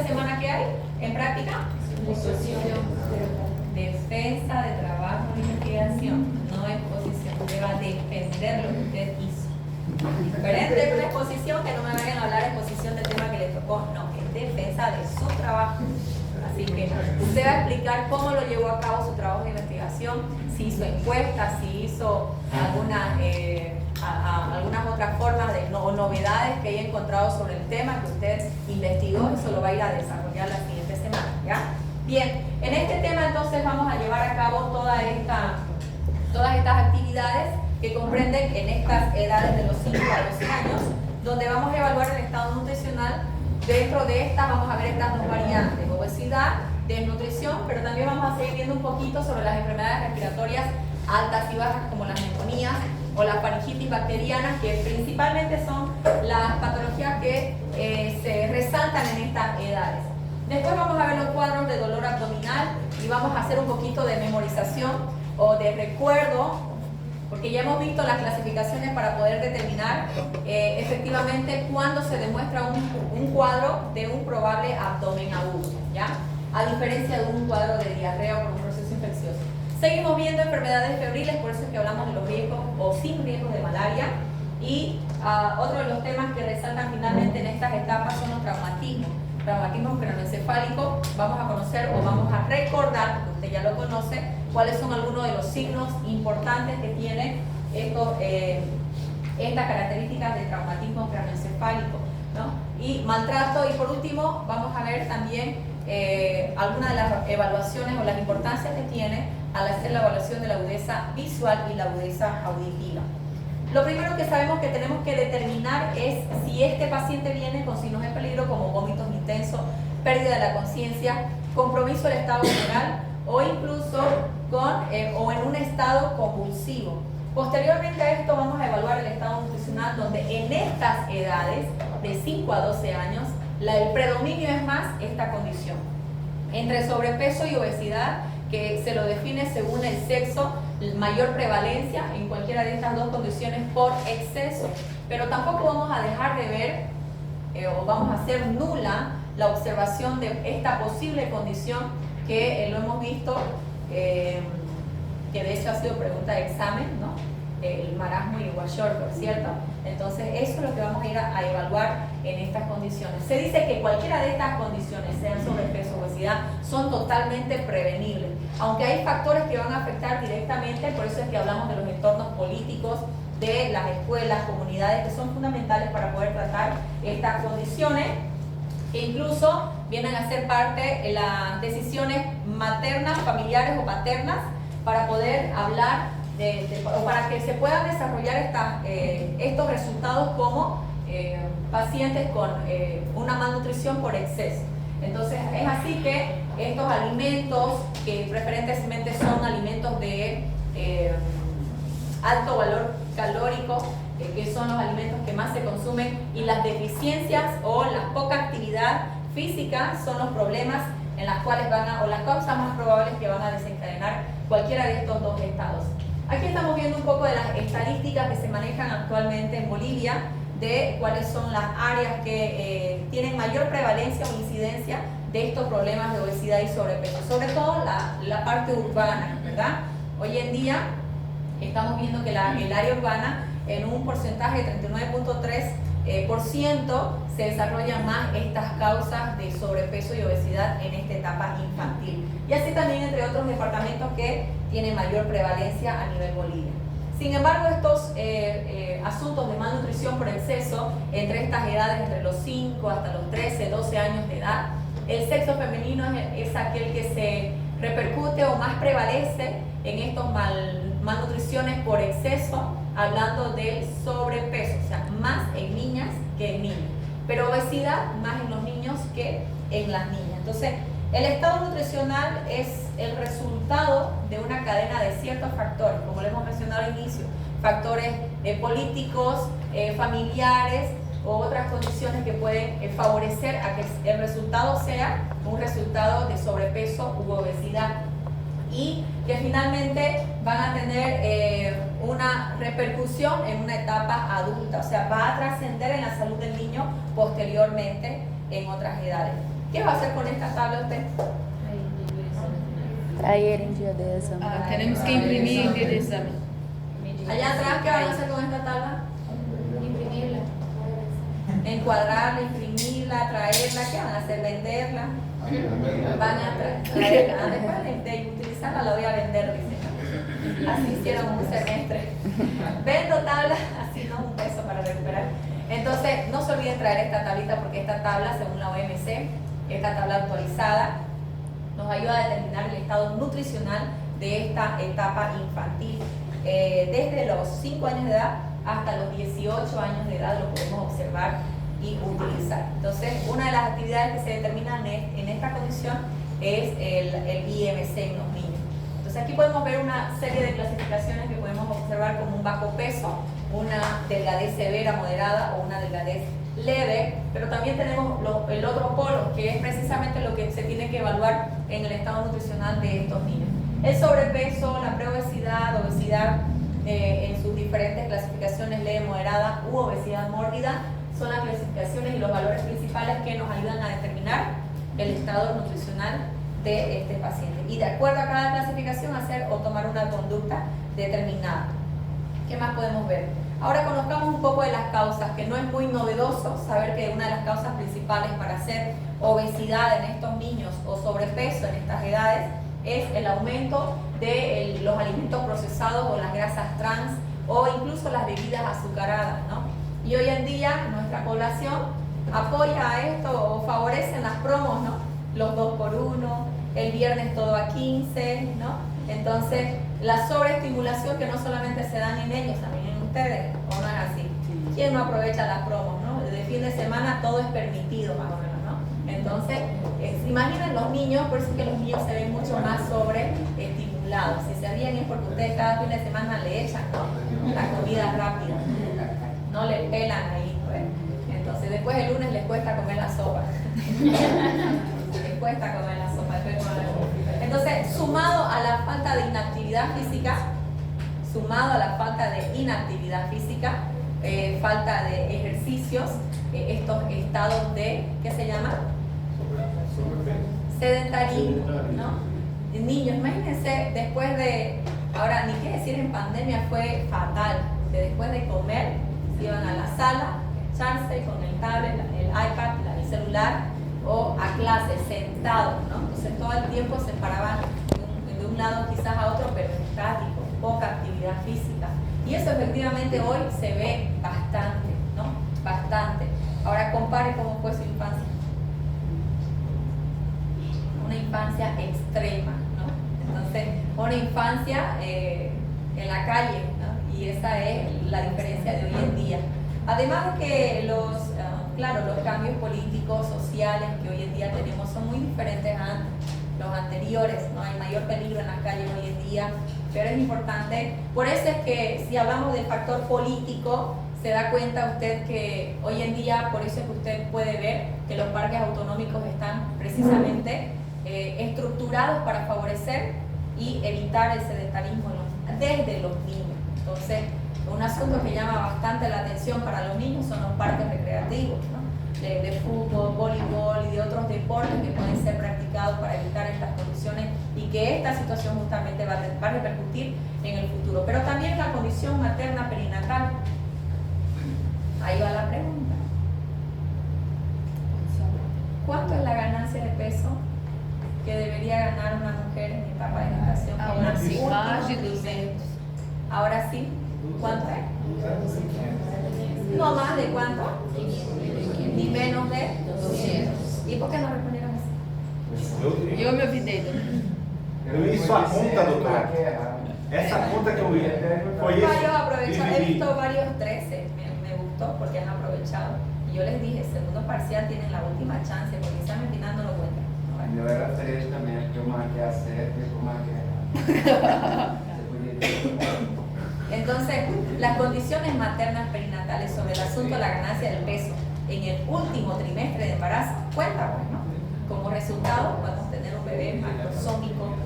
semana ¿qué hay en práctica? Defensa de trabajo de investigación, no exposición. Usted va a defender lo que usted hizo. Diferente de una exposición, que no me vayan a hablar de exposición del tema que le tocó. No, es defensa de su trabajo. Así que usted va a explicar cómo lo llevó a cabo su trabajo de investigación, si hizo encuestas, si hizo algunas otras formas de novedades que haya encontrado sobre el tema que usted investigó. Eso lo va a ir a desarrollar la siguiente semana, ¿ya? Bien, en este tema entonces vamos a llevar a cabo todas estas actividades que comprenden en estas edades de los 5 a 12 años, donde vamos a evaluar el estado nutricional. Dentro de estas vamos a ver estas dos variantes, obesidad, desnutrición, pero también vamos a seguir viendo un poquito sobre las enfermedades respiratorias altas y bajas como las neumonías o las faringitis bacterianas, que principalmente son las patologías que se resaltan en estas edades. Después vamos a ver los cuadros de dolor abdominal y vamos a hacer un poquito de memorización o de recuerdo, porque ya hemos visto las clasificaciones para poder determinar efectivamente cuándo se demuestra un cuadro de un probable abdomen agudo, ¿ya? A diferencia de un cuadro de diarrea o por un proceso infeccioso. Seguimos viendo enfermedades febriles, por eso es que hablamos de los riesgos o sin riesgos de malaria. Y otro de los temas que resaltan finalmente en estas etapas son los traumatismos. Traumatismo craneoencefálico. Vamos a conocer o vamos a recordar, porque usted ya lo conoce, cuáles son algunos de los signos importantes que tiene estas características de traumatismo craneoencefálico, ¿no? Y maltrato. Y por último vamos a ver también algunas de las evaluaciones o las importancias que tiene al hacer la evaluación de la agudeza visual y la agudeza auditiva. Lo primero que sabemos que tenemos que determinar es si este paciente viene con signos de peligro como vómitos intensos, pérdida de la conciencia, compromiso del estado general o incluso o en un estado convulsivo. Posteriormente a esto vamos a evaluar el estado nutricional, donde en estas edades de 5 a 12 años el predominio es más esta condición. Entre sobrepeso y obesidad, que se lo define según el sexo, mayor prevalencia en cualquiera de estas dos condiciones por exceso, pero tampoco vamos a dejar de ver o vamos a hacer nula la observación de esta posible condición que lo hemos visto, que de hecho ha sido pregunta de examen, ¿no? El marasmo y el kwashiorkor, ¿cierto? Entonces eso es lo que vamos a ir a evaluar en estas condiciones. Se dice que cualquiera de estas condiciones, sean sobrepeso o obesidad, son totalmente prevenibles, aunque hay factores que van a afectar directamente. Por eso es que hablamos de los entornos políticos, de las escuelas, comunidades, que son fundamentales para poder tratar estas condiciones, que incluso vienen a ser parte de las decisiones maternas, familiares o paternas, para poder hablar o para que se puedan desarrollar estos resultados como pacientes con una malnutrición por exceso. Entonces es así que estos alimentos, que preferentemente son alimentos de alto valor calórico, que son los alimentos que más se consumen, y las deficiencias o la poca actividad física son los problemas en las cuales o las causas más probables que van a desencadenar cualquiera de estos dos estados. Aquí estamos viendo un poco de las estadísticas que se manejan actualmente en Bolivia, de cuáles son las áreas que tienen mayor prevalencia o incidencia de estos problemas de obesidad y sobrepeso, sobre todo la parte urbana, ¿verdad? Hoy en día estamos viendo que el área urbana, en un porcentaje de 39.3%, se desarrollan más estas causas de sobrepeso y obesidad en esta etapa infantil. Y así también entre otros departamentos que tienen mayor prevalencia a nivel Bolivia. Sin embargo, estos asuntos de malnutrición por exceso entre estas edades, entre los 5 hasta los 13, 12 años de edad, el sexo femenino es aquel que se repercute o más prevalece en estos malnutriciones por exceso, hablando del sobrepeso, o sea, más en niñas que en niños, pero obesidad más en los niños que en las niñas. Entonces, el estado nutricional es el resultado de una cadena de ciertos factores, como lo hemos mencionado al inicio, factores políticos, familiares o otras condiciones que pueden favorecer a que el resultado sea un resultado de sobrepeso u obesidad, y que finalmente van a tener una repercusión en una etapa adulta, o sea, va a trascender en la salud del niño posteriormente en otras edades. ¿Qué va a hacer con esta tabla usted? Traer en día de examen. Tenemos que imprimir en día de examen. Allá atrás, ¿qué van a hacer con esta tabla? Imprimirla. Encuadrarla, imprimirla, traerla, ¿qué van a hacer? Venderla. Van a traerla. Después de utilizarla la voy a vender, dice. Así hicieron un semestre. Vendo tablas, así no, un peso para recuperar. Entonces, no se olviden traer esta tablita porque esta tabla, según la OMC, esta tabla actualizada, nos ayuda a determinar el estado nutricional de esta etapa infantil. Desde los 5 años de edad hasta los 18 años de edad lo podemos observar y utilizar. Entonces, una de las actividades que se determinan en esta condición es el IMC en los niños. Entonces, aquí podemos ver una serie de clasificaciones que podemos observar como un bajo peso, una delgadez severa, moderada o una delgadez leve, pero también tenemos el otro polo, que es precisamente lo que se tiene que evaluar en el estado nutricional de estos niños. El sobrepeso, la preobesidad, obesidad en sus diferentes clasificaciones leve, moderada u obesidad mórbida son las clasificaciones y los valores principales que nos ayudan a determinar el estado nutricional de este paciente. Y de acuerdo a cada clasificación hacer o tomar una conducta determinada. ¿Qué más podemos ver? Ahora conozcamos un poco de las causas, que no es muy novedoso saber que una de las causas principales para hacer obesidad en estos niños o sobrepeso en estas edades es el aumento de los alimentos procesados o las grasas trans o incluso las bebidas azucaradas, ¿no? Y hoy en día nuestra población apoya a esto o favorecen las promos, ¿no? Los 2x1, el viernes todo a 15, ¿no? Entonces, la sobreestimulación que no solamente se dan en ellos, también en ustedes, ¿o no es así? ¿Quién no aprovecha las promos, no? De fin de semana todo es permitido, más o menos, ¿no? Entonces, imaginen los niños, por eso es que los niños se ven mucho más sobreestimulados. Si se ríen es porque ustedes cada fin de semana le echan, ¿no? La comida rápida, no le pelan ahí, pues. Entonces, después el lunes les cuesta comer la sopa. Les cuesta comer la sopa, después comer la sopa. Entonces, sumado a la falta de inactividad física, falta de ejercicios, estos estados de, ¿qué se llama? Sedentarismo, ¿no? Niños, imagínense, después de, ahora ni qué decir, en pandemia fue fatal, que después de comer se iban a la sala, echarse con el tablet, el iPad, el celular, o a clase, sentados, ¿no? Entonces todo el tiempo se paraban de un lado quizás a otro, pero estático, poca actividad física. Y eso efectivamente hoy se ve bastante, ¿no? Bastante. Ahora compare cómo fue su infancia. Una infancia extrema, ¿no? Entonces, una infancia en la calle, ¿no? Y esa es la diferencia de hoy en día. Además de que los cambios políticos, sociales que hoy en día tenemos son muy diferentes a los anteriores, ¿no? Hay mayor peligro en las calles hoy en día, pero es importante. Por eso es que si hablamos del factor político, se da cuenta usted que hoy en día, por eso es que usted puede ver que los parques autonómicos están precisamente estructurados para favorecer y evitar el sedentarismo desde los niños. Entonces, un asunto que llama bastante la atención para los niños son los parques recreativos, ¿no? De fútbol, voleibol y de otros deportes que pueden ser practicados para evitar estas condiciones y que esta situación justamente va a repercutir en el futuro. Pero también la condición materna perinatal. Ahí va la pregunta. ¿Cuánto es la ganancia de peso que debería ganar una mujer en etapa de gestación? Ahora sí, más de 200. Ahora sí, ¿cuánto es? No más de cuánto, ni menos de 200. ¿Y por qué no respondieron así? Eu me olvidei. Eu hice a conta, doutora. Essa conta que eu vi foi Varios aprovecharon, he isso. visto varios 13, me gustó porque han aprovechado. Y yo les dije, segundo parcial tienen la última chance, porque examen final no lo cuentan. Eu era 3 também, que eu marquei a 7 e eu marquei a... Entonces, las condiciones maternas perinatales sobre el asunto de la ganancia del peso en el último trimestre de embarazo cuentan, pues, ¿no? Como resultado podemos tener un bebé macrosómico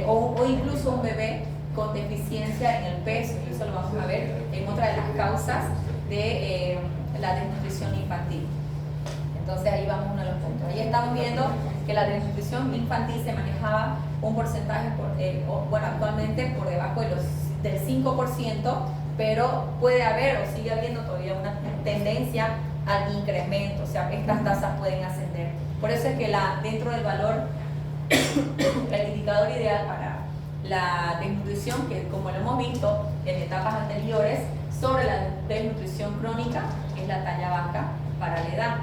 o incluso un bebé con deficiencia en el peso, y eso lo vamos a ver en otra de las causas de la desnutrición infantil. Entonces ahí vamos uno de los puntos. Ahí estamos viendo que la desnutrición infantil se manejaba un porcentaje, bueno, actualmente por debajo del 5%, pero puede haber o sigue habiendo todavía una tendencia al incremento, o sea, estas tasas pueden ascender. Por eso es que dentro del valor, el indicador ideal para la desnutrición, que como lo hemos visto en etapas anteriores, sobre la desnutrición crónica, es la talla baja para la edad.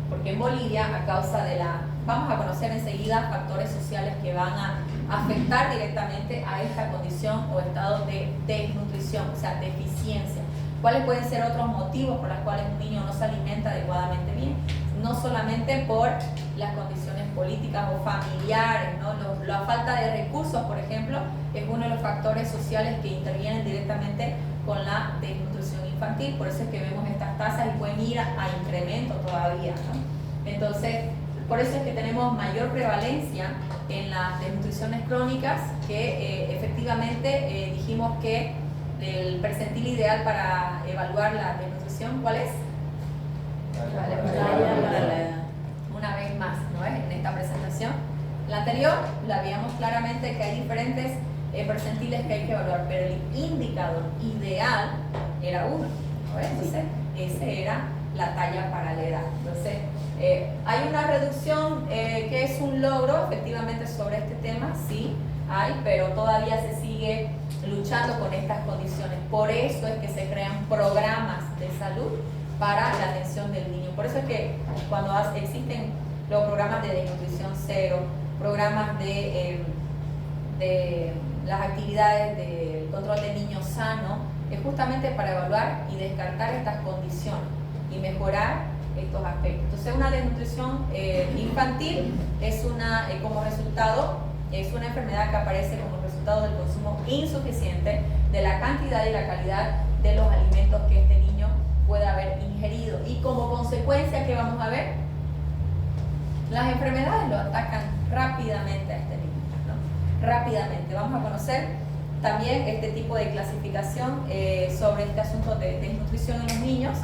Porque en Bolivia, a causa de vamos a conocer enseguida factores sociales que van a afectar directamente a esta condición o estado de desnutrición, o sea, deficiencia. ¿Cuáles pueden ser otros motivos por los cuales un niño no se alimenta adecuadamente bien? No solamente por las condiciones políticas o familiares, ¿no? La falta de recursos, por ejemplo, es uno de los factores sociales que intervienen directamente con la desnutrición infantil. Por eso es que vemos estas tasas y pueden ir a incremento todavía, ¿no? Entonces, por eso es que tenemos mayor prevalencia en las desnutriciones crónicas, que efectivamente dijimos que el percentil ideal para evaluar la desnutrición, ¿cuál es? Una vez más, ¿no es? En esta presentación. La anterior la veíamos claramente que hay diferentes percentiles que hay que evaluar, pero el indicador ideal era 1, ¿no es? Entonces, ese era la talla para la edad. Entonces, hay una reducción que es un logro, efectivamente, sobre este tema, sí hay, pero todavía se sigue luchando con estas condiciones. Por eso es que se crean programas de salud para la atención del niño. Por eso es que cuando existen los programas de desnutrición cero, programas de las actividades del control del niño sano, es justamente para evaluar y descartar estas condiciones y mejorar estos aspectos. Entonces, una desnutrición infantil es como resultado, es una enfermedad que aparece como resultado del consumo insuficiente de la cantidad y la calidad de los alimentos que este niño puede haber ingerido. Y como consecuencia, ¿qué vamos a ver? Las enfermedades lo atacan rápidamente a este niño, ¿no? Rápidamente. Vamos a conocer también este tipo de clasificación sobre este asunto de desnutrición en los niños.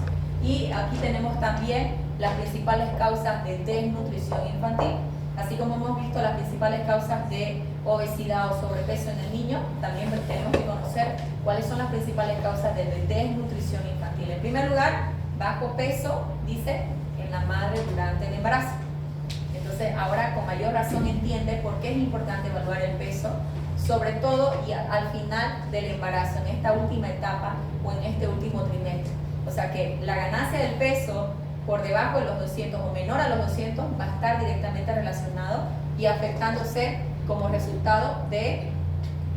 Y aquí tenemos también las principales causas de desnutrición infantil. Así como hemos visto las principales causas de obesidad o sobrepeso en el niño, también tenemos que conocer cuáles son las principales causas de desnutrición infantil. En primer lugar, bajo peso, dice, en la madre durante el embarazo. Entonces, ahora con mayor razón entiende por qué es importante evaluar el peso, sobre todo y al final del embarazo, en esta última etapa o en este último trimestre. O sea que la ganancia del peso por debajo de los 200 o menor a los 200 va a estar directamente relacionado y afectándose como resultado de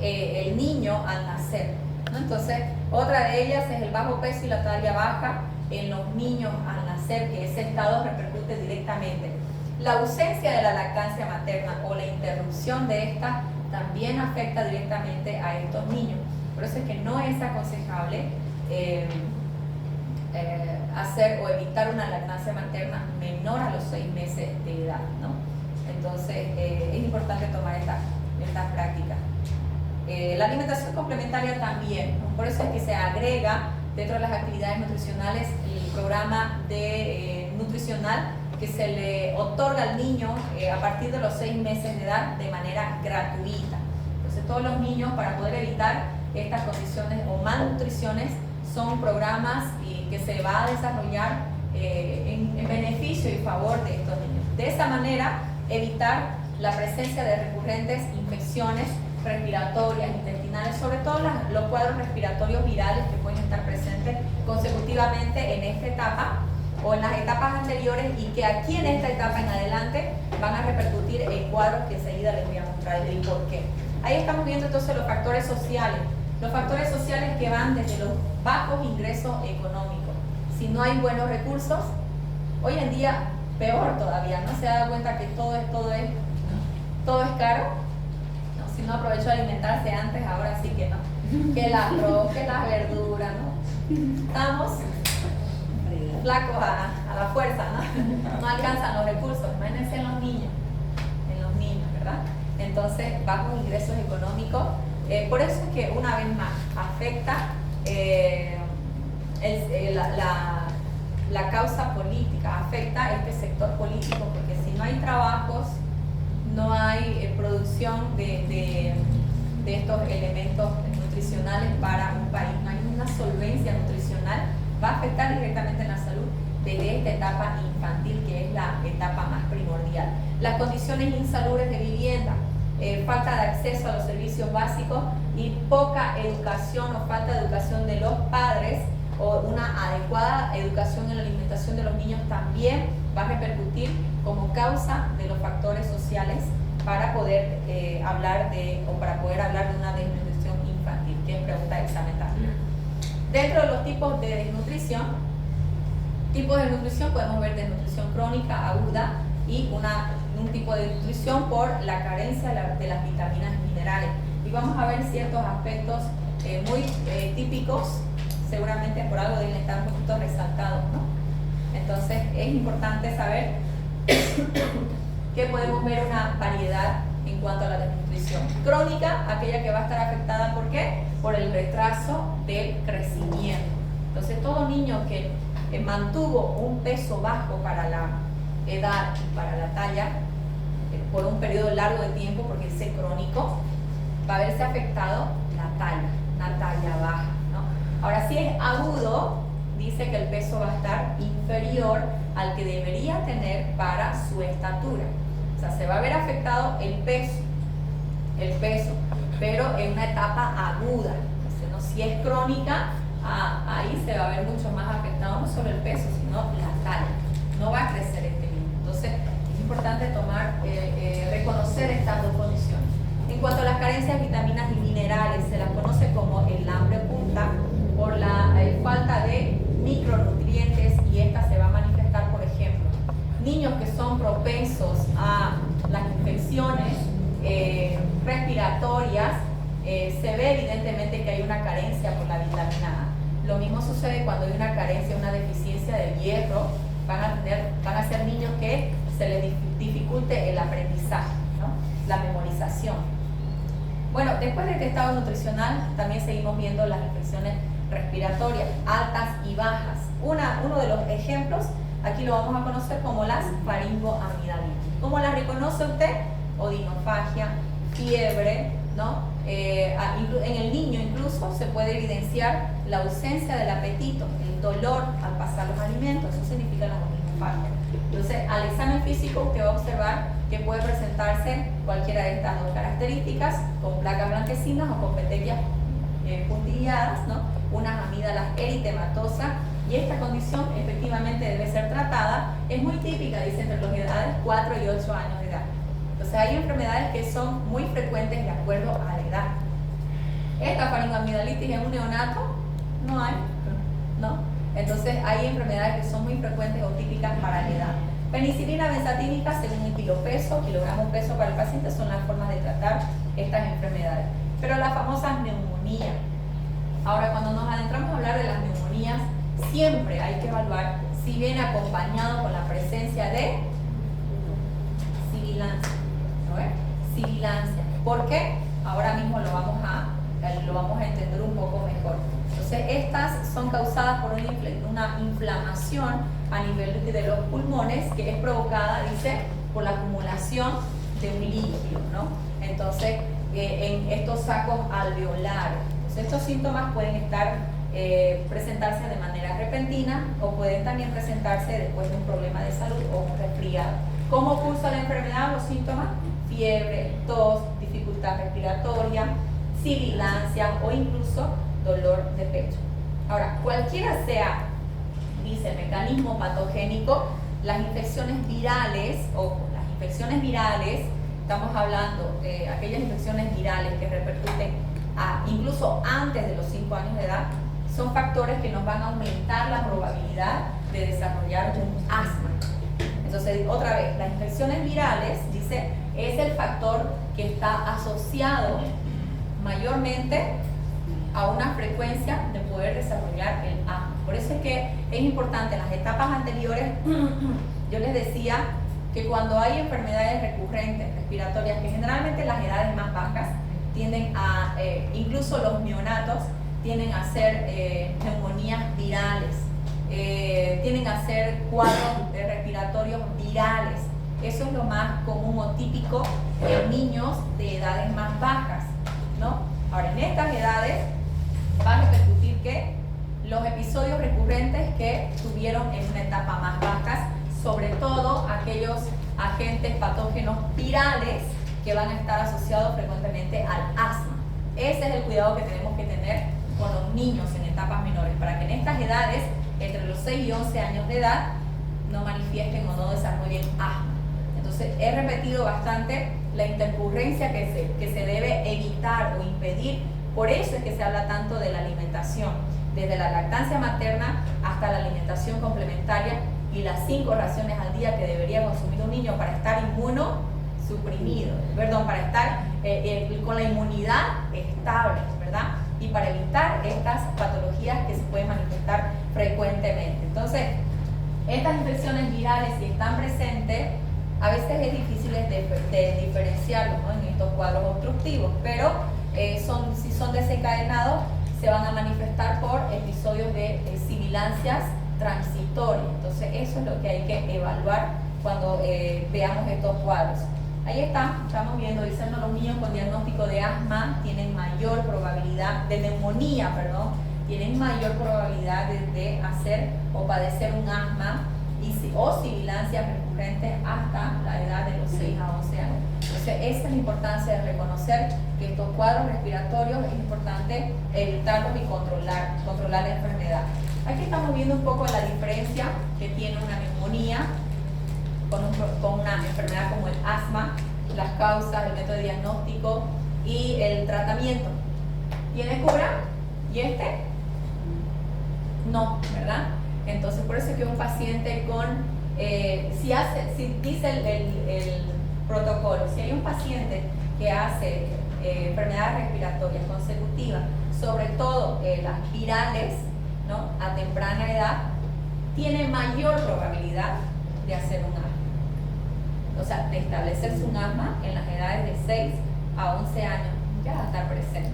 el niño al nacer, ¿no? Entonces, otra de ellas es el bajo peso y la talla baja en los niños al nacer, que ese estado repercute directamente. La ausencia de la lactancia materna o la interrupción de esta también afecta directamente a estos niños. Por eso es que no es aconsejable hacer o evitar una lactancia materna menor a los 6 meses de edad, ¿no? Entonces, es importante tomar estas prácticas. La alimentación complementaria también, ¿no? Por eso es que se agrega dentro de las actividades nutricionales el programa nutricional que se le otorga al niño a partir de los 6 meses de edad de manera gratuita. Entonces, todos los niños, para poder evitar estas condiciones o malnutriciones, son programas que se va a desarrollar en beneficio y favor de estos niños. De esa manera, evitar la presencia de recurrentes infecciones respiratorias, intestinales, sobre todo los cuadros respiratorios virales que pueden estar presentes consecutivamente en esta etapa o en las etapas anteriores, y que aquí en esta etapa en adelante van a repercutir en cuadros que enseguida les voy a mostrar el por qué. Ahí estamos viendo entonces los factores sociales. Los factores sociales que van desde los bajos ingresos económicos. Si no hay buenos recursos, hoy en día peor todavía, ¿no? Se da cuenta que todo es caro. No, si no aprovechó de alimentarse antes, ahora sí que no. Que el arroz, que las verduras, ¿no? Estamos flacos a la fuerza, ¿no? No alcanzan los recursos. Imagínense en los niños, ¿verdad? Entonces, bajos ingresos económicos. Por eso es que una vez más afecta la causa política, afecta a este sector político, porque si no hay trabajos, no hay producción de estos elementos nutricionales para un país, no hay una solvencia nutricional, va a afectar directamente en la salud desde esta etapa infantil, que es la etapa más primordial. Las condiciones insalubres de vivienda, falta de acceso a los servicios básicos y poca educación o falta de educación de los padres o una adecuada educación en la alimentación de los niños también va a repercutir como causa de los factores sociales para poder hablar de una desnutrición infantil, que es pregunta de examen también. Dentro de los tipos de desnutrición, podemos ver desnutrición crónica, aguda y un tipo de nutrición por la carencia de las vitaminas y minerales. Y vamos a ver ciertos aspectos muy típicos, seguramente por algo deben estar un poquito resaltados, ¿no? Entonces es importante saber que podemos ver una variedad en cuanto a la desnutrición. Crónica, aquella que va a estar afectada, ¿por qué? Por el retraso del crecimiento. Entonces todo niño que mantuvo un peso bajo para la edad y para la talla por un periodo largo de tiempo, porque es crónico, va a verse afectado la talla baja, ¿no? Ahora, si es agudo, dice que el peso va a estar inferior al que debería tener para su estatura. O sea, se va a ver afectado el peso, pero en una etapa aguda. Entonces, ¿no? Si es crónica, ahí se va a ver mucho más afectado no solo el peso, sino la talla. No va a crecer este niño. Entonces, es importante reconocer estas dos condiciones. En cuanto a las carencias de vitaminas y minerales, se las conoce como el hambre oculta por la falta de micronutrientes, y esta se va a manifestar, por ejemplo, niños que son propensos a las infecciones respiratorias, se ve evidentemente que hay una carencia por la vitamina A. Lo mismo sucede cuando hay una carencia, una deficiencia de hierro, van a ser niños que se les dificulte el aprendizaje, ¿no? La memorización. Bueno, después de este estado nutricional también seguimos viendo las infecciones respiratorias, altas y bajas. Uno de los ejemplos, aquí lo vamos a conocer como las faringoamidalitis. ¿Cómo las reconoce usted? Odinofagia, fiebre, ¿no? En el niño incluso se puede evidenciar la ausencia del apetito, el dolor al pasar los alimentos, eso significa la odinofagia. Entonces, al examen físico usted va a observar que puede presentarse cualquiera de estas dos características, con placas blanquecinas o con petequias puntilladas, ¿no? Unas amígdalas eritematosas, y esta condición efectivamente debe ser tratada. Es muy típica, dice, entre las edades 4 y 8 años de edad. Entonces hay enfermedades que son muy frecuentes de acuerdo a la edad. Esta faringoamidalitis en un neonato no hay, ¿no? Entonces hay enfermedades que son muy frecuentes o típicas para la edad. Penicilina benzatínica según el kilogramo peso para el paciente, son las formas de tratar estas enfermedades. Pero las famosas neumonías. Ahora, cuando nos adentramos a hablar de las neumonías, siempre hay que evaluar si viene acompañado con la presencia de sibilancia. ¿No ves? Sibilancia. ¿Por qué? Ahora mismo lo vamos a entender un poco mejor. Entonces, estas son causadas por una inflamación a nivel de los pulmones, que es provocada, dice, por la acumulación de un líquido, ¿no? Entonces, en estos sacos alveolares. Entonces, estos síntomas pueden presentarse de manera repentina, o pueden también presentarse después de un problema de salud o un resfriado. ¿Cómo cursa la enfermedad? Los síntomas: fiebre, tos, dificultad respiratoria, sibilancia o incluso dolor de pecho. Ahora, cualquiera sea, dice, el mecanismo patogénico, las infecciones virales, estamos hablando de aquellas infecciones virales que repercuten incluso antes de los 5 años de edad, son factores que nos van a aumentar la probabilidad de desarrollar un asma. Entonces, otra vez, las infecciones virales, dice, es el factor que está asociado mayormente a una frecuencia de poder desarrollar el asma. Por eso es que es importante, en las etapas anteriores, yo les decía que cuando hay enfermedades recurrentes respiratorias, que generalmente en las edades más bajas tienden a, incluso los neonatos, tienden a ser neumonías virales, tienden a ser cuadros respiratorios virales. Eso es lo más común o típico en niños de edades más bajas, ¿no? Ahora, en estas edades va a repercutir que los episodios recurrentes que tuvieron en una etapa más baja, sobre todo aquellos agentes patógenos virales que van a estar asociados frecuentemente al asma. Ese es el cuidado que tenemos que tener con los niños en etapas menores, para que en estas edades, entre los 6 y 11 años de edad, no manifiesten o no desarrollen asma. Entonces, he repetido bastante la intercurrencia que se debe evitar o impedir. Por eso es que se habla tanto de la alimentación, desde la lactancia materna hasta la alimentación complementaria y las 5 raciones al día que debería consumir un niño para estar inmunosuprimido, para estar con la inmunidad estable, ¿verdad? Y para evitar estas patologías que se pueden manifestar frecuentemente. Entonces, estas infecciones virales, si están presentes, a veces es difícil de diferenciarlos, ¿no?, en estos cuadros obstructivos, pero si son desencadenados, se van a manifestar por episodios de sibilancias transitorias. Entonces, eso es lo que hay que evaluar cuando veamos estos cuadros. Ahí estamos viendo, dicen los niños con diagnóstico de asma tienen mayor probabilidad, de neumonía, tienen mayor probabilidad de hacer o padecer un asma o sibilancias recurrentes hasta la edad de los 6 a 11 años. Entonces, esa es la importancia de reconocer que estos cuadros respiratorios es importante evitarlos y controlar la enfermedad. Aquí estamos viendo un poco la diferencia que tiene una neumonía con una enfermedad como el asma, las causas, el método de diagnóstico y el tratamiento. ¿Tiene cura? ¿Y este? No, ¿verdad? Entonces, por eso es que un paciente si dice el protocolo, si hay un paciente que hace enfermedades respiratorias consecutivas, sobre todo las virales, ¿no?, a temprana edad, tiene mayor probabilidad de hacer un asma. O sea, de establecerse un asma en las edades de 6 a 11 años, ya va a estar presente.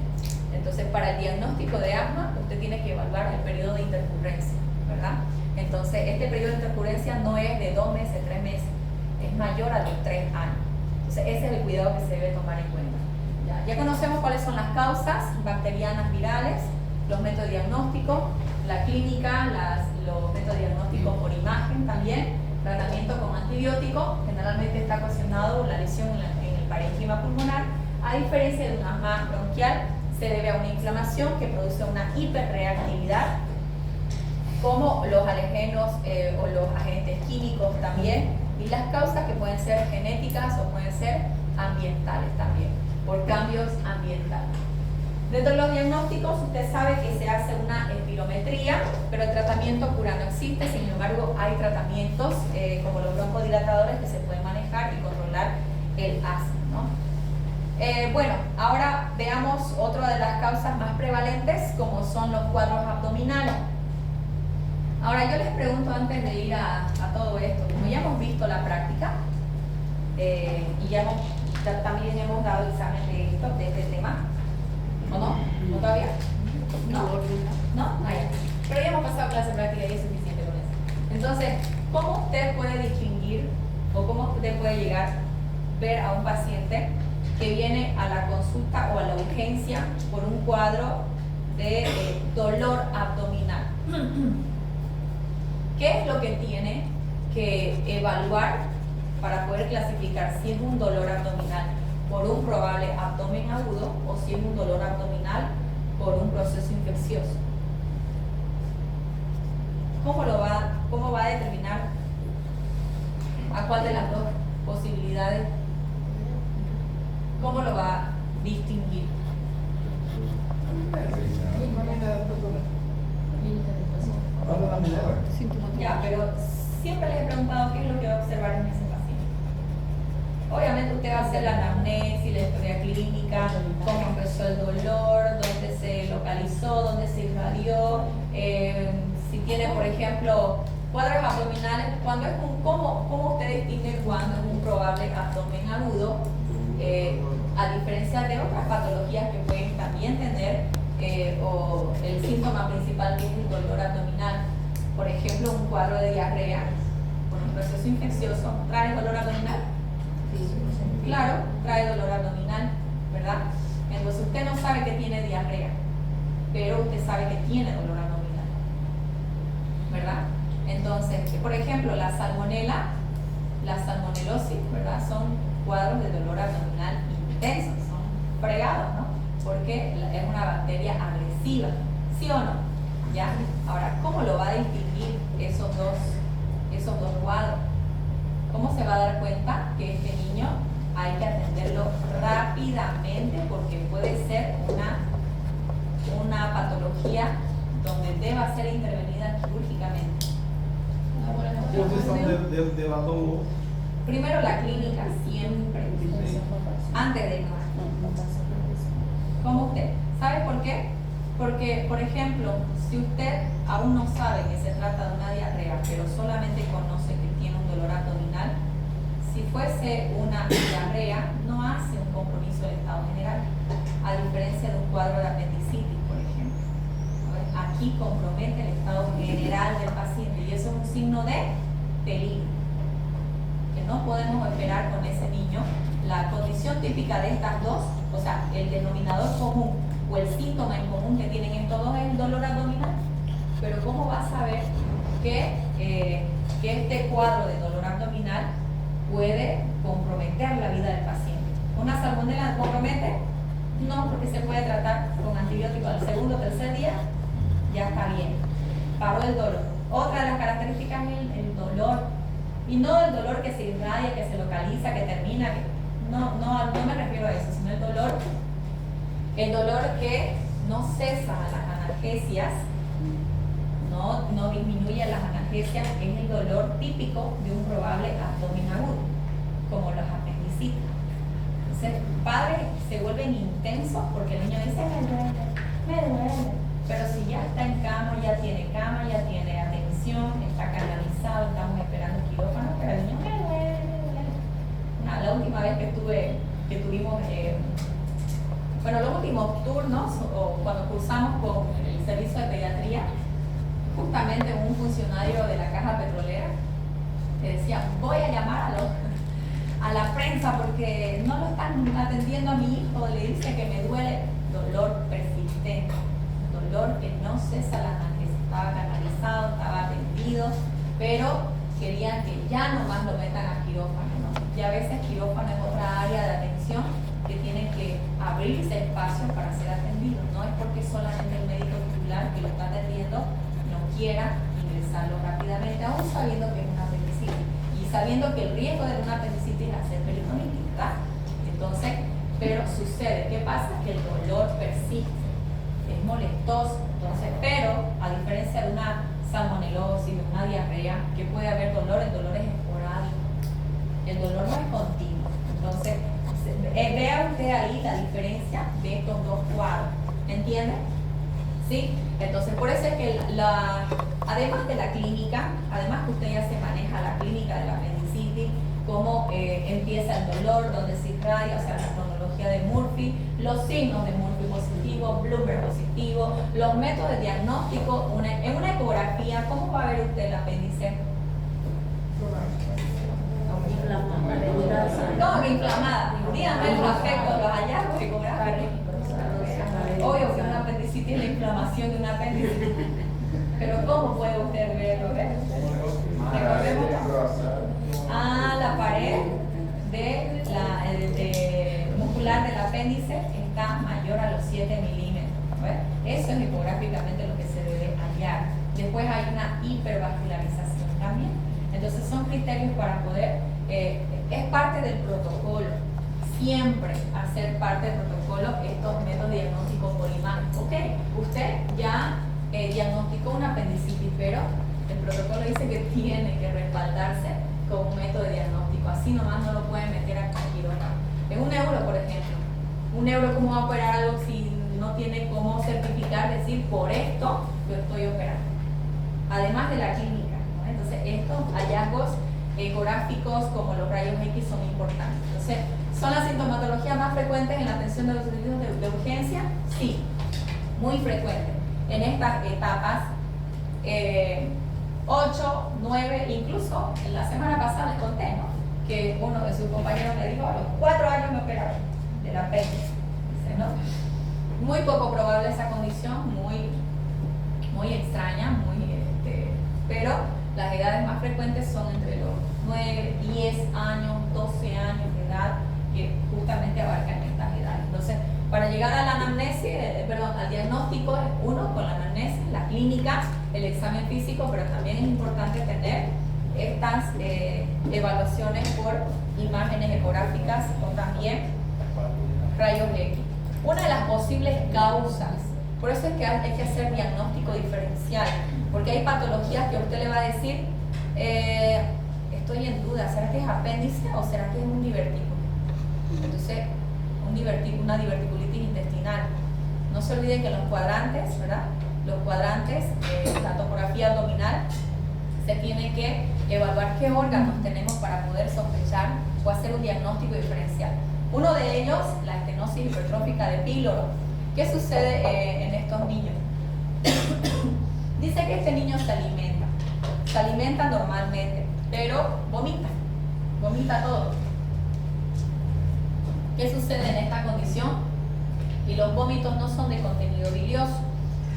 Entonces, para el diagnóstico de asma, usted tiene que evaluar el periodo de intercurrencia, ¿verdad? Entonces, este periodo de intercurrencia no es de 2 meses, 3 meses, es mayor a los 3 años. Entonces, ese es el cuidado que se debe tomar en cuenta. Ya conocemos cuáles son las causas bacterianas virales, los métodos de diagnóstico, la clínica, los métodos de diagnóstico por imagen también, tratamiento con antibiótico, generalmente está ocasionado la lesión en el parénquima pulmonar, a diferencia de un asma bronquial, se debe a una inflamación que produce una hiperreactividad, como los alergenos o los agentes químicos también, y las causas que pueden ser genéticas o pueden ser ambientales también, por cambios ambientales. Dentro de los diagnósticos, usted sabe que se hace una espirometría, pero el tratamiento cura no existe. Sin embargo, hay tratamientos como los broncodilatadores que se pueden manejar y controlar el asma, ¿no? Bueno, ahora veamos otra de las causas más prevalentes, como son los cuadros abdominales. Ahora, yo les pregunto antes de ir a todo esto, como ya hemos visto la práctica y también hemos dado examen de este tema, ¿o no? ¿No todavía? ¿No? ¿No? Ah, ya. Pero ya hemos pasado clase práctica y es suficiente con eso. Entonces, ¿cómo usted puede distinguir o cómo usted puede llegar a ver a un paciente que viene a la consulta o a la urgencia por un cuadro de dolor abdominal? ¿Qué es lo que tiene que evaluar para poder clasificar si es un dolor abdominal por un probable abdomen agudo o si es un dolor abdominal por un proceso infeccioso? ¿Cómo va a determinar a cuál de las dos posibilidades? ¿Cómo lo va a distinguir? Ya, pero siempre les he preguntado qué es lo que va a observar en ese paciente. Obviamente usted va a hacer la anamnesis, la historia clínica, cómo empezó el dolor, dónde se localizó, dónde se irradió, si tiene, por ejemplo, cuadros abdominales, ¿cómo usted distingue cuando es un probable abdomen agudo? A diferencia de otras patologías que pueden también tener o el síntoma principal que es el dolor abdominal, por ejemplo un cuadro de diarrea por un proceso infeccioso, ¿trae dolor abdominal? Claro, trae dolor abdominal, ¿verdad? Entonces usted no sabe que tiene diarrea, pero usted sabe que tiene dolor abdominal, ¿verdad? Entonces, por ejemplo, la salmonelosis, ¿verdad? Son cuadros de dolor abdominal intensos, son fregados, ¿no? Porque es una bacteria agresiva, ¿sí o no? ¿Ya? Ahora, ¿cómo lo va a distinguir esos dos cuadros? ¿Cómo se va a dar cuenta que este niño hay que atenderlo rápidamente porque puede ser una patología donde deba ser intervenida quirúrgicamente? Posição de lado. Primero la clínica, siempre, antes de irnos. ¿Cómo usted? ¿Sabe por qué? Porque, por ejemplo, si usted aún no sabe que se trata de una diarrea, pero solamente conoce que tiene un dolor abdominal, si fuese una diarrea, no hace un compromiso del estado general, a diferencia de un cuadro de apendicitis, por ejemplo. Aquí compromete el estado general del paciente y eso es un signo de peligro, que no podemos esperar con ese niño. La condición típica de estas dos, o sea, el denominador común o el síntoma en común que tienen estos dos es el dolor abdominal. Pero ¿cómo va a saber que este cuadro de dolor abdominal puede comprometer la vida del paciente? ¿Una salmonela compromete? No, porque se puede tratar con antibiótico al segundo o tercer día, ya está bien, paró el dolor. Otra de las características es el dolor, y no el dolor que se irradia, que se localiza, que termina, no me refiero a eso, sino el dolor que no cesa a las analgesias, no disminuye las analgesias, es el dolor típico de un probable abdomen agudo, como los apendicitis. Entonces, padres se vuelven intensos porque el niño dice, me duele. Pero si ya está en cama, ya tiene atención, está canalizado, estamos esperando quirófano, pero el niño me duele. La última vez que tuvimos, los últimos turnos, o cuando cursamos con el servicio de pediatría, justamente un funcionario de la caja petrolera le decía, voy a llamar a la prensa porque no lo están atendiendo a mi hijo, le dice que me duele, dolor persistente, dolor que no cesa la analgesia, estaba canalizado, estaba atendido, pero querían que ya nomás lo metan a quirófano, ¿no? Y a veces quirófano es otra área de atención que tiene que abrirse espacio para ser atendido, no es porque solamente el médico titular que lo está atendiendo no quiera ingresarlo rápidamente, aún sabiendo que es una apendicitis y sabiendo que el riesgo de una apendicitis es hacer peritonitis, ¿verdad? Entonces, pero sucede, ¿qué pasa? Que el dolor persiste, es molestoso, entonces, pero a diferencia de una salmonelosis, de una diarrea, que puede haber dolor, el dolor es esporádico, el dolor no es continuo. Entonces, vea usted ahí la diferencia de estos dos cuadros, ¿entiende? ¿Sí? Entonces, por eso es que además de la clínica, además que usted ya se maneja la clínica de la apendicitis, cómo empieza el dolor, dónde se irradia, o sea, la cronología de Murphy, los signos de Murphy positivo, Bloomberg positivo, los métodos de diagnóstico, en una ecografía, ¿cómo va a ver usted el apéndice? No, inflamada. Díganme los aspectos, los hallazgos ecográficos. Obvio que una apendicitis es la inflamación de un apéndice. Pero ¿cómo puede usted verlo? La pared muscular del apéndice está mayor a los 7 milímetros. Eso es ecográficamente lo que se debe hallar. Después hay una hipervascularización también. Entonces son criterios para poder, es parte del protocolo, siempre hacer parte del protocolo estos métodos diagnósticos por imagen. Ok, usted ya diagnosticó una apendicitis, pero el protocolo dice que tiene que respaldarse con un método de diagnóstico, así nomás no lo pueden meter a quirófano. En un neuro, por ejemplo, un neuro, ¿cómo va a operar algo si no tiene cómo certificar, decir, por esto lo estoy operando? Además de la clínica, ¿no? Entonces estos hallazgos ecográficos como los rayos X son importantes. Entonces, ¿son las sintomatologías más frecuentes en la atención de los servicios de urgencia? Sí, muy frecuentes. En estas etapas, 8, 9, incluso la semana pasada les conté, ¿no? Que uno de sus compañeros me dijo, a los 4 años me operaron del apéndice, dice, ¿no? Muy poco probable esa condición, muy extraña, pero las edades más frecuentes son entre los 9, 10 años, 12 años de edad, que justamente abarcan estas edades. Entonces, para llegar a la anamnesis, al diagnóstico, uno con la anamnesis, la clínica, el examen físico, pero también es importante tener estas evaluaciones por imágenes ecográficas o también rayos X. Una de las posibles causas, por eso es que hay que hacer diagnóstico diferencial, porque hay patologías que usted le va a decir, estoy en duda, ¿será que es apéndice o será que es un divertículo? Entonces, una diverticulitis intestinal. No se olviden que los cuadrantes, ¿verdad? Los cuadrantes, la tomografía abdominal, se tiene que evaluar qué órganos tenemos para poder sospechar o hacer un diagnóstico diferencial. Uno de ellos, la estenosis hipertrófica de píloro. ¿Qué sucede en estos niños? Dice que este niño se alimenta normalmente, pero vomita todo. ¿Qué sucede en esta condición? Y los vómitos no son de contenido bilioso.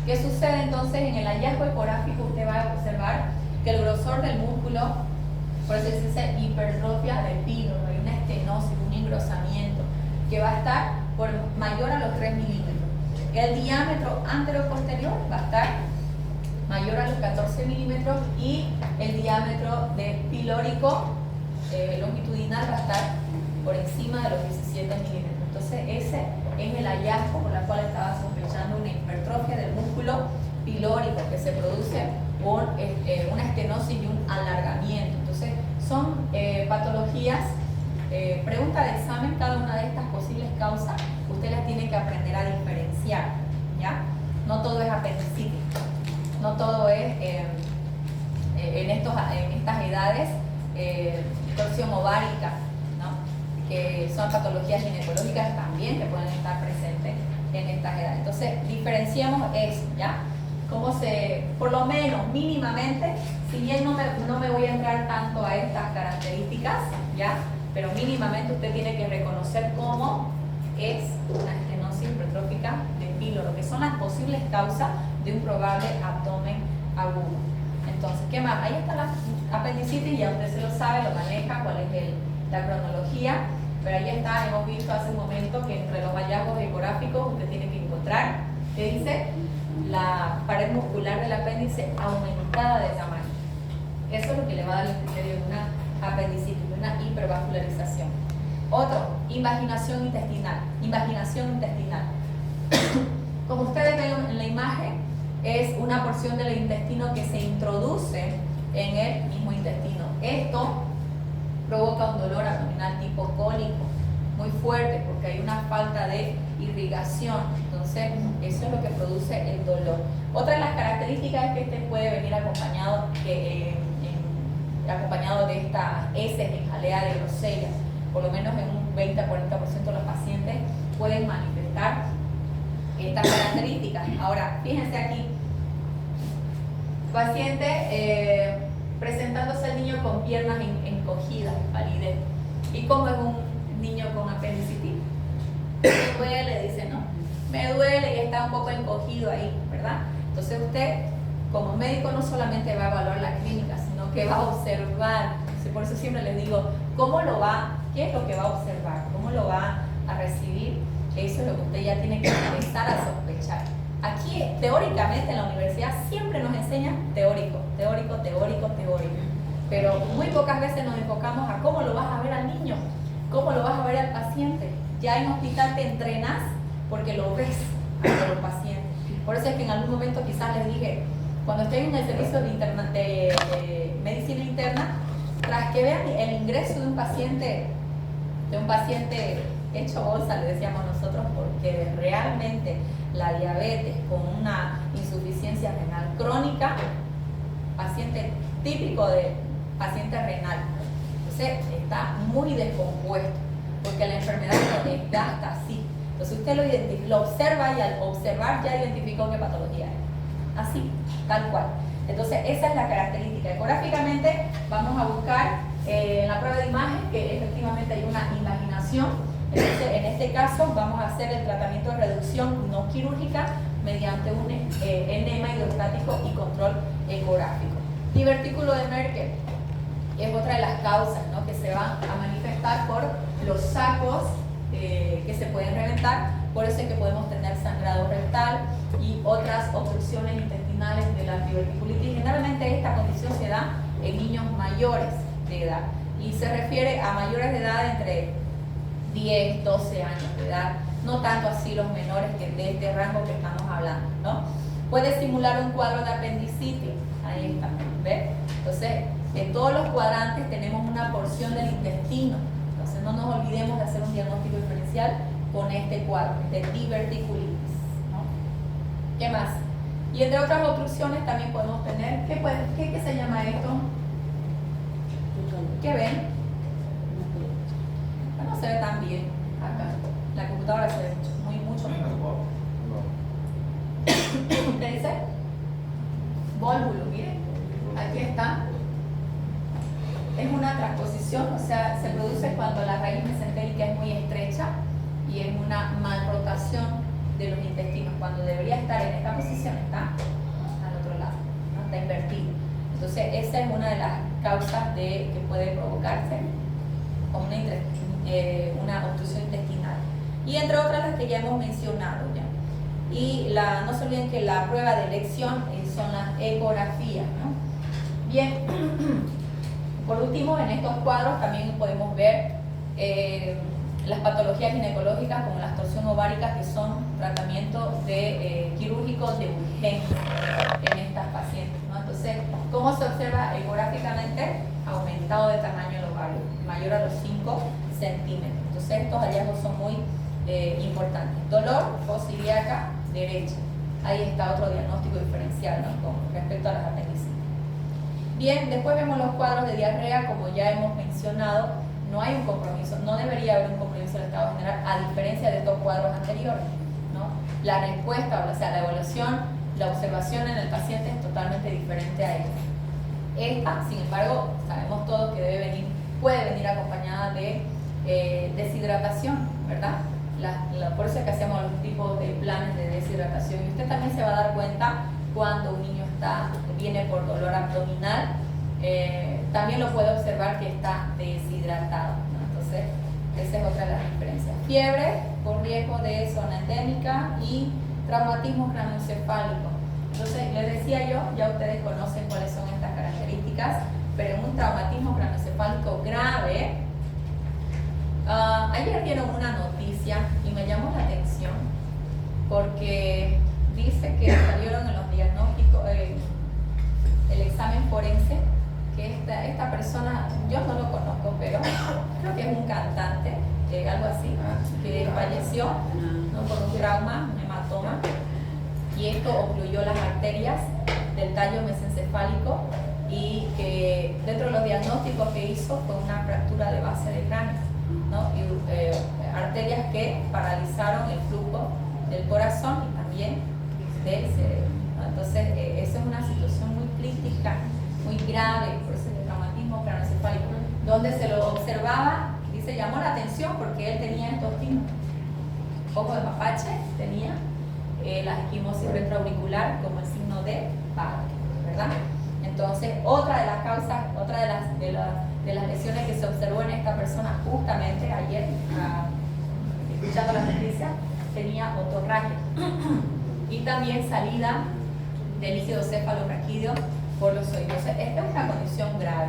¿Qué sucede entonces en el hallazgo ecográfico? Usted va a observar que el grosor del músculo, por eso se dice hipertrofia del píloro, hay una estenosis, un engrosamiento, que va a estar mayor a los 3 milímetros. El diámetro anteroposterior va a estar mayor a los 14 milímetros y el diámetro pilórico longitudinal va a estar por encima de los 17 milímetros. Entonces ese es el hallazgo por el cual estaba sospechando una hipertrofia del músculo pilórico que se produce por una estenosis y un alargamiento. Entonces son patologías, pregunta de examen, cada una de estas posibles causas, usted las tiene que aprender a diferenciar, ¿ya? No todo es apendicitis, no todo es en estas edades torsión ovárica, ¿no? Que son patologías ginecológicas también que pueden estar presentes en estas edades. Entonces diferenciamos eso, ¿ya? Por lo menos mínimamente, si bien no me voy a entrar tanto a estas características, ¿ya? Pero mínimamente usted tiene que reconocer cómo es una estenosis hipertrófica de píloro, que son las posibles causas de un probable abdomen agudo. Entonces, ¿qué más? Ahí está la apendicitis, ya usted se lo sabe, lo maneja, cuál es la cronología, pero ahí está, hemos visto hace un momento que entre los hallazgos ecográficos usted tiene que encontrar, ¿qué dice? La pared muscular del apéndice aumentada de tamaño. Eso es lo que le va a dar el criterio de una apendicitis, de una hipervascularización. Otro, invaginación intestinal. Como ustedes ven en la imagen, es una porción del intestino que se introduce en el mismo intestino. Esto provoca un dolor abdominal tipo cólico muy fuerte porque hay una falta de irrigación. Entonces, eso es lo que produce el dolor. Otra de las características es que este puede venir acompañado de estas heces en jalea de grosella. Por lo menos en un 20-40% de los pacientes pueden manifestar estas características. Ahora, fíjense aquí, paciente presentándose el niño con piernas encogidas, palidez. ¿Y cómo es un niño con apendicitis? Me duele, dice, ¿no? Me duele y está un poco encogido ahí, ¿verdad? Entonces usted, como médico, no solamente va a evaluar la clínica, sino que va a observar. Por eso siempre les digo, ¿qué es lo que va a observar? ¿Cómo lo va a recibir? Eso es lo que usted ya tiene que empezar a sospechar. Aquí, teóricamente, en la universidad siempre nos enseñan teórico. Pero muy pocas veces nos enfocamos a cómo lo vas a ver al niño, cómo lo vas a ver al paciente. Ya en hospital te entrenas porque lo ves a los pacientes. Por eso es que en algún momento quizás les dije, cuando estén en el servicio de medicina interna, tras que vean el ingreso de un paciente hecho bolsa, le decíamos nosotros, porque realmente la diabetes con una insuficiencia renal crónica, paciente típico de paciente renal, entonces está muy descompuesto, porque la enfermedad lo desgasta así. Entonces usted lo observa y al observar ya identificó qué patología es. Así, tal cual. Entonces esa es la característica. Ecográficamente vamos a buscar en la prueba de imagen que efectivamente hay una invaginación. Entonces en este caso vamos a hacer el tratamiento de reducción no quirúrgica mediante un enema hidrostático y control ecográfico. Divertículo de Merkel es otra de las causas, ¿no?, que se van a manifestar por los sacos que se pueden reventar. Por eso es que podemos tener sangrado rectal y otras obstrucciones intestinales de la diverticulitis. Generalmente esta condición se da en niños mayores de edad y se refiere a mayores de edad entre 10, 12 años de edad, no tanto así los menores que de este rango que estamos hablando, ¿no? Puede simular un cuadro de apendicitis, ahí está, ¿ves? Entonces, en todos los cuadrantes tenemos una porción del intestino, entonces no nos olvidemos de hacer un diagnóstico diferencial con este cuadro de diverticulitis, ¿no? ¿Qué más? Y entre otras obstrucciones también podemos tener, ¿qué se llama esto? ¿Qué ven? No se ve tan bien acá. La computadora se ve mucho mejor. ¿Qué dice? Vólvulo, miren. Aquí está. Es una transposición, o sea, se produce cuando la raíz mesentérica es muy estrecha y es una malrotación de los intestinos. Cuando debería estar en esta posición, está al otro lado, ¿no? Está invertido. Entonces, esa es una de las causas que puede provocarse como una obstrucción intestinal. Y entre otras las que ya hemos mencionado ya. Y no se olviden que la prueba de elección son las ecografías, ¿no? Bien, por último, en estos cuadros también podemos ver las patologías ginecológicas como la torsión ovárica, que son tratamientos quirúrgicos de urgencia en estas pacientes, ¿no? Entonces, ¿cómo se observa ecográficamente? Aumentado de tamaño el ovario, mayor a los 5 centímetros. Entonces, estos hallazgos son muy importantes. Dolor, fosa ilíaca derecha. Ahí está otro diagnóstico diferencial, ¿no?, con respecto a las apendicitis. Bien, después vemos los cuadros de diarrea, como ya hemos mencionado. No hay un compromiso, no debería haber un compromiso del estado general, a diferencia de estos cuadros anteriores, ¿no? La respuesta, o sea, la evaluación, la observación en el paciente es totalmente diferente a esta. Esta, sin embargo, sabemos todos que puede venir acompañada de deshidratación, ¿verdad? Por eso es que hacemos los tipos de planes de deshidratación. Y usted también se va a dar cuenta cuando un niño viene por dolor abdominal. También lo puede observar que está deshidratado, ¿no? Entonces, esa es otra de las diferencias. Fiebre con riesgo de zona endémica y traumatismo craneoencefálico. Entonces, les decía yo, ya ustedes conocen cuáles son estas características, pero en un traumatismo craneoencefálico grave, ayer dieron una noticia y me llamó la atención porque dice que salieron en los diagnósticos, el examen forense, que esta persona, yo no lo conozco, pero creo que es un cantante, algo así, que falleció, ¿no?, por un trauma, un hematoma, y esto ocluyó las arterias del tallo mesencefálico, y que dentro de los diagnósticos que hizo fue una fractura de base de cráneo, ¿no?, y arterias que paralizaron el flujo del corazón y también del cerebro, ¿no? Entonces, esa es una situación muy crítica, muy grave, por eso es el traumatismo craneoencefálico, donde se lo observaba, dice, llamó la atención porque él tenía estos signos: ojo de mapache, tenía la esquimosis retroauricular como el signo de padre, ¿verdad? Entonces, otra de las causas, otra de las lesiones que se observó en esta persona justamente ayer, escuchando las noticias, tenía otorragia y también salida de líquido cefalorraquídeo por los oídos. Esta es una condición grave,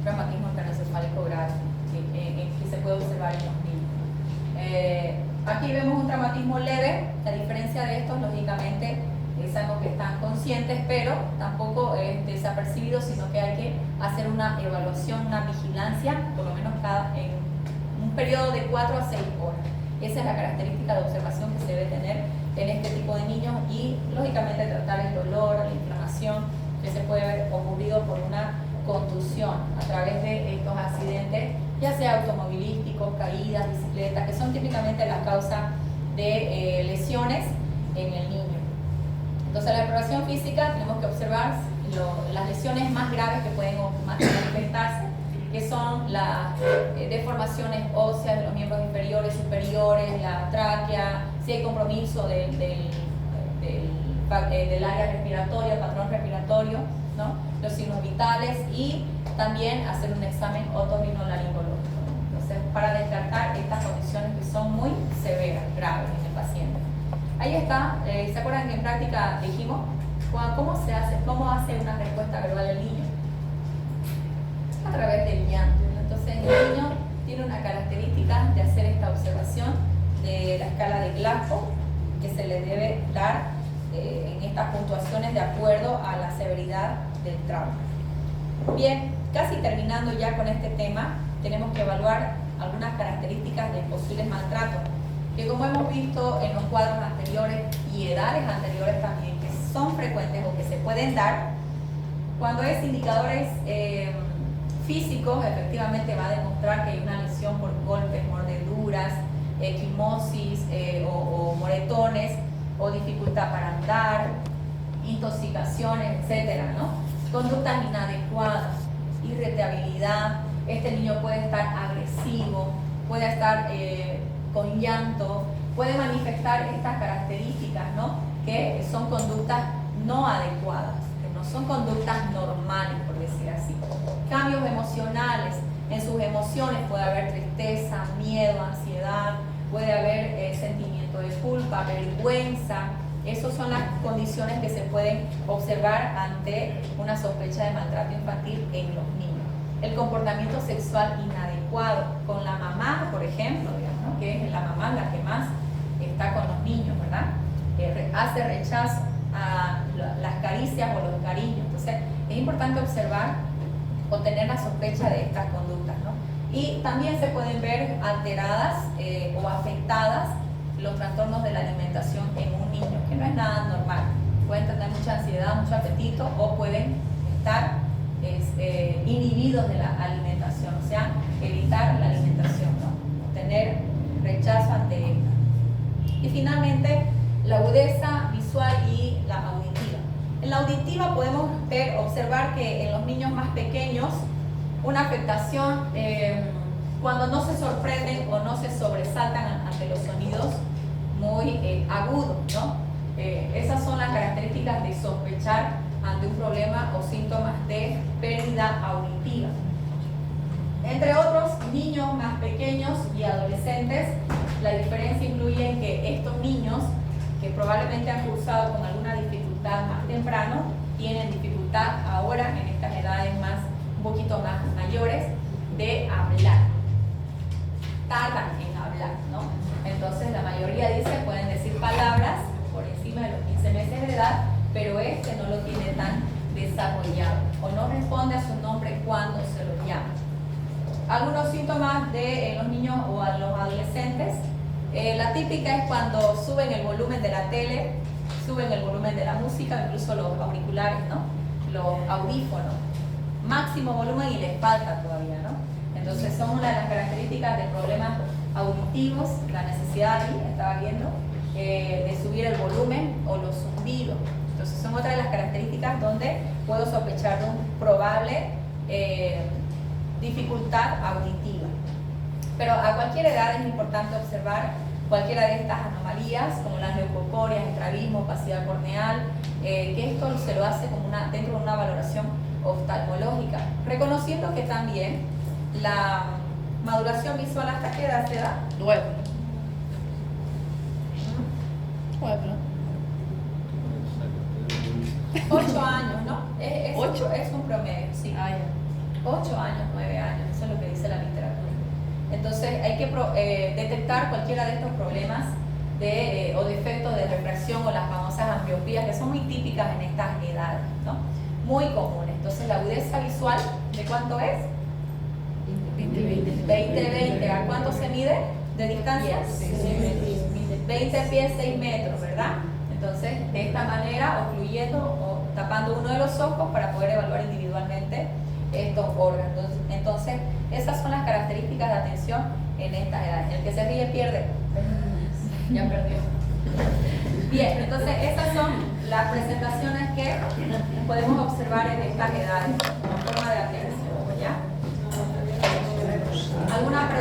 traumatismo craneoencefálico grave, que se puede observar en los niños. Aquí vemos un traumatismo leve. La diferencia de estos, lógicamente, sabemos que están conscientes, pero tampoco es desapercibido, sino que hay que hacer una evaluación, una vigilancia, por lo menos en un periodo de 4 a 6 horas. Esa es la característica de observación que se debe tener en este tipo de niños, y lógicamente tratar el dolor, la inflamación que se puede haber ocurrido por una contusión a través de estos accidentes, ya sea automovilísticos, caídas, bicicletas, que son típicamente las causas de lesiones en el niño. Entonces, la exploración física tenemos que observar las lesiones más graves que pueden manifestarse, que son las deformaciones óseas de los miembros inferiores, superiores, la tráquea, si hay compromiso del área respiratoria, patrón respiratorio, ¿no? Los signos vitales y también hacer un examen otorrinolaringológico, ¿no? Entonces, para descartar estas condiciones que son muy severas, graves en el paciente. Ahí está, ¿se acuerdan que en práctica dijimos cómo hace una respuesta verbal el niño? A través del llanto. Entonces, el niño tiene una característica de hacer esta observación de la escala de Glasgow, que se le debe dar en estas puntuaciones de acuerdo a la severidad del trauma. Bien, casi terminando ya con este tema, tenemos que evaluar algunas características de posibles maltratos, que como hemos visto en los cuadros anteriores y edades anteriores también, que son frecuentes o que se pueden dar, cuando es indicadores físicos, efectivamente va a demostrar que hay una lesión por golpes, mordeduras, equimosis o moretones, o dificultad para andar, intoxicaciones, etcétera, ¿no? Conductas inadecuadas, irritabilidad. Este niño puede estar agresivo, puede estar con llanto, puede manifestar estas características, ¿no? Que son conductas no adecuadas, que no son conductas normales, por decir así. Cambios emocionales. En sus emociones puede haber tristeza, miedo, ansiedad, puede haber sentimiento de culpa, vergüenza. Esas son las condiciones que se pueden observar ante una sospecha de maltrato infantil en los niños. El comportamiento sexual inadecuado con la mamá, por ejemplo, digamos, ¿no? Que es la mamá la que más está con los niños, ¿verdad? Hace rechazo a las caricias o los cariños. Entonces, es importante observar o tener la sospecha de estas conductas, ¿no? Y también se pueden ver alteradas o afectadas los trastornos de la alimentación en un niño, que no es nada normal. Pueden tener mucha ansiedad, mucho apetito, o pueden estar inhibidos de la alimentación, o sea, evitar la alimentación, ¿no? Tener rechazo ante esta. Y finalmente, la agudeza visual y la auditiva. En la auditiva podemos observar que en los niños más pequeños, una afectación cuando no se sorprenden o no se sobresaltan ante los sonidos muy agudos, ¿no? Esas son las características de sospechar ante un problema o síntomas de pérdida auditiva. Entre otros niños más pequeños y adolescentes, la diferencia incluye en que estos niños que probablemente han cursado con alguna dificultad más temprano, tienen dificultad ahora en estas edades un poquito más mayores de hablar. Tardan en hablar, ¿no? Entonces la mayoría pueden decir palabras por encima de los 15 meses de edad, pero este no lo tiene tan desarrollado o no responde a su nombre cuando se lo llama. Algunos síntomas de los niños o a los adolescentes, la típica es cuando suben el volumen de la tele, suben el volumen de la música, incluso los auriculares, ¿no? Los audífonos, máximo volumen y les falta todavía, ¿no? Entonces son una de las características de problemas auditivos, la necesidad ahí, estaba viendo, de subir el volumen o los zumbidos. Entonces son otras de las características donde puedo sospechar de un probable dificultad auditiva. Pero a cualquier edad es importante observar cualquiera de estas anomalías, como las leucocorias, estrabismo, opacidad corneal, que esto se lo hace como dentro de una valoración oftalmológica, reconociendo que también la maduración visual, ¿hasta qué edad se da? 9. 9. 8 años, ¿no? ¿Ocho? Es un promedio, sí. 8 años, 9 años, eso es lo que dice la literatura. Entonces hay que detectar cualquiera de estos problemas o defectos de refracción o las famosas ambliopías, que son muy típicas en estas edades, ¿no? Muy comunes. Entonces la agudeza visual, ¿de cuánto es? 20-20. ¿A cuánto se mide de distancia? 20 pies, 6 metros, ¿verdad? Entonces, de esta manera, ocluyendo o tapando uno de los ojos para poder evaluar individualmente estos órganos. Entonces, esas son las características de atención en estas edades. El que se ríe pierde. Ya perdió. Bien, entonces estas son las presentaciones que podemos observar en estas edades.